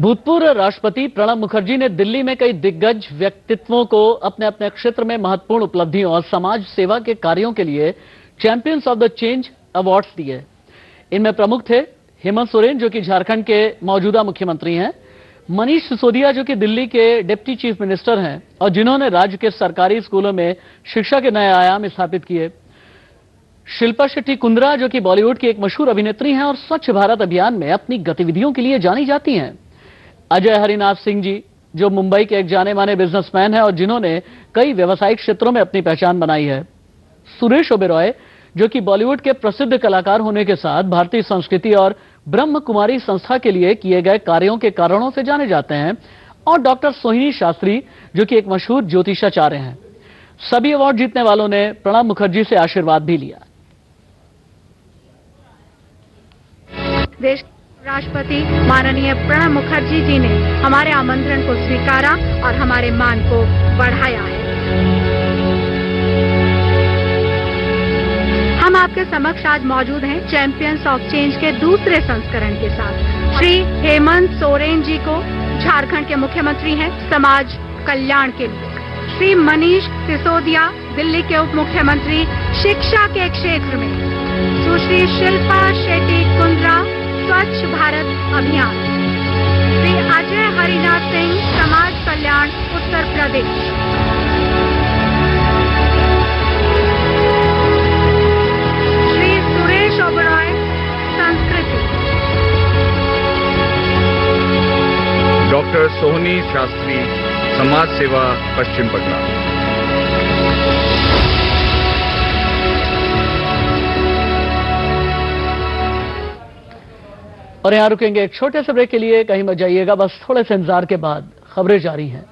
भूतपूर्व राष्ट्रपति प्रणब मुखर्जी ने दिल्ली में कई दिग्गज व्यक्तित्वों को अपने अपने क्षेत्र में महत्वपूर्ण उपलब्धियों और समाज सेवा के कार्यों के लिए champions of the change awards दिए। इनमें प्रमुख थे हेमंत सोरेन, जो कि झारखंड के मौजूदा मुख्यमंत्री हैं, मनीष सिसोदिया, जो कि दिल्ली के डिप्टी चीफ मिनिस्टर हैं और जिन्होंने राज्य के सरकारी स्कूलों में शिक्षा के नए आयाम स्थापित किए, शिल्पा शेट्टी कुंद्रा, जो कि बॉलीवुड की एक मशहूर अभिनेत्री हैं और स्वच्छ भारत अभियान में अपनी गतिविधियों के लिए जानी जाती हैं, अजय हरिनाथ सिंह जी, जो मुंबई के एक जाने माने बिजनेसमैन हैं और जिन्होंने कई व्यवसायिक क्षेत्रों में अपनी पहचान बनाई है, सुरेश ओबेरॉय, जो कि बॉलीवुड के प्रसिद्ध कलाकार होने के साथ भारतीय संस्कृति और ब्रह्म कुमारी संस्था के लिए किए गए कार्यों के कारणों से जाने जाते हैं, और डॉक्टर सोहिनी शास्त्री, जो कि एक मशहूर ज्योतिषाचार्य हैं। सभी अवार्ड जीतने वालों ने प्रणब मुखर्जी से आशीर्वाद भी लिया। देश राष्ट्रपति माननीय प्रणब मुखर्जी जी ने हमारे आमंत्रण को स्वीकारा और हमारे मान को बढ़ाया है। हम आपके समक्ष आज मौजूद हैं चैंपियंस ऑफ चेंज के दूसरे संस्करण के साथ। श्री हेमंत सोरेन जी को झारखंड के मुख्यमंत्री हैं समाज कल्याण के लिए। श्री मनीष सिसोदिया दिल्ली के उप मुख्यमंत्री शिक्षा के क्षेत्र में। सुश्री शिल्पा शेट्टी कुंद्रा स्वच्छ भारत अभियान। श्री अजय हरिनाथ सिंह समाज कल्याण उत्तर प्रदेश। श्री सुरेश ओबेरॉय संस्कृति। डॉक्टर सोहिनी शास्त्री समाज सेवा पश्चिम बंगाल। और यहां रुकेंगे एक छोटे से ब्रेक के लिए, कहीं मत जाइएगा, बस थोड़े से इंतजार के बाद खबरें जारी हैं।